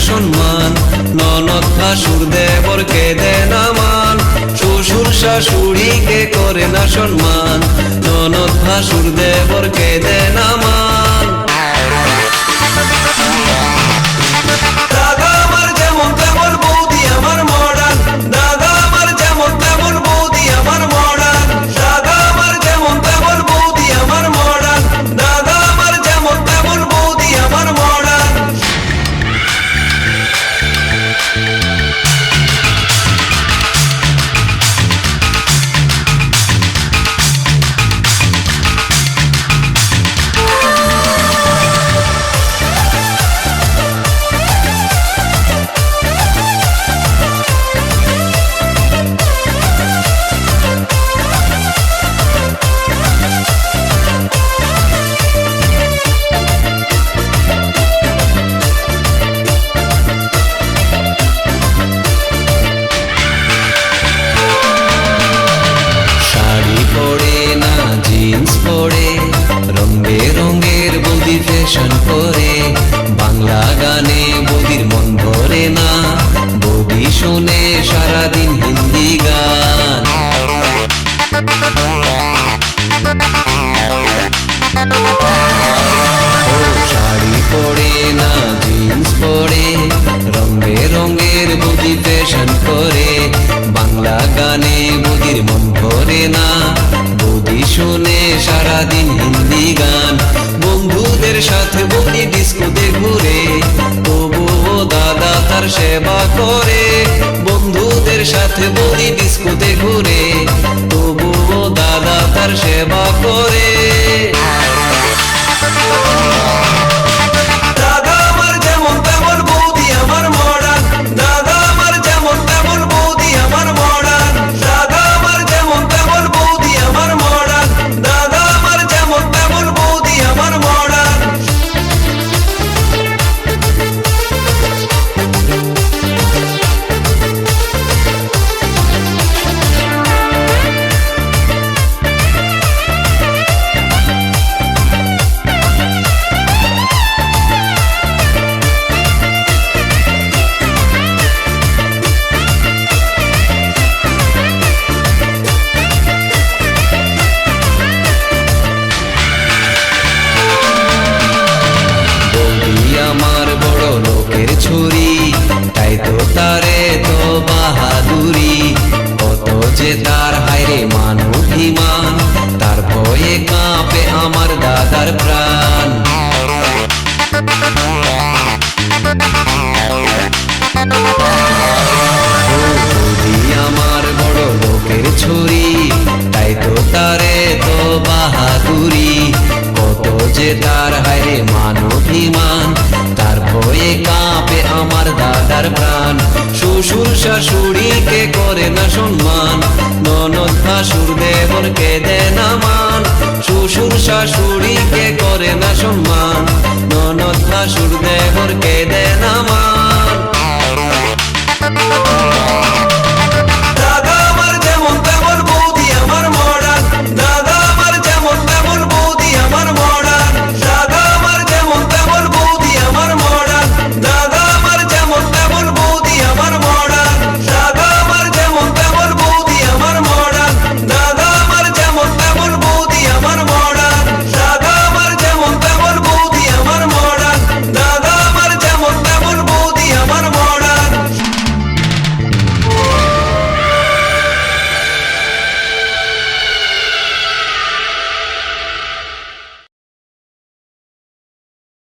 সম্মান, ননদ ভাসুর দেবরকে দেয় না মান, শ্বশুর শাশুড়িকে করে না সম্মান, ননদ ভাসুর দেবরকে দেয় না মান। দাদা আমার যেমন তেমন বৌদি আমার মডার্ন, দাদা আমার যেমন তেমন বৌদি আমার মডার্ন, দাদা আমার যেমন তেমন বৌদি আমার মডার্ন, দাদা আমার যেমন তেমন বৌদি আমার মডার্ন। রঙে রঙের বৌদি ফ্যাশন করে, বাংলা গানে বৌদির মন ভরে না, বৌদি শোনে সারাদিন হিন্দি গান। শাড়ি পরে না জিন্স পরে, রঙে রঙের বৌদি ফ্যাশন করে, বাংলা গানে বৌদির মন ভরে না, বৌদি শোনে সারাদিন হিন্দি গান। বন্ধুদের সাথে বৌদি ডিস্কোতে ঘুরে, তবুও দাদা তার সেবা করে, বন্ধুদের সাথে বৌদি ডিস্কোতে ঘুরে, তবুও দাদা তার সেবা করে। দাদা আমার যেমন তেমন বৌদি আমার মডার্ন, দাদা আমার যেমন তেমন বৌদি আমার মডার্ন, দাদা আমার যেমন তেমন বৌদি আমার মডার্ন, দাদা আমার যেমন তেমন বৌদি আমার মডার্ন। আমার বড় লোকের ছুরি, তাই তো তারে তো বাহাদুরি, কত যে তার হায়রে মান অভিমান, তার ভয়ে কাঁপে আমার দাদার প্রাণ। বৌদি আমার বড় লোকের ছুরি, তাই তো তারে তো বাহাদুরি, কত যে তার হায়রে মান অভিমান, তার ভয়ে কাঁপে আমার দাদার প্রাণ। শ্বশুর শাশুড়িকে করে না সম্মান, ননদ ভাসুর দেবরকে দেয় না মান, শ্বশুর শাশুড়িকে করে না সম্মান, ননদ ভাসুর দেবরকে দেয় না মান।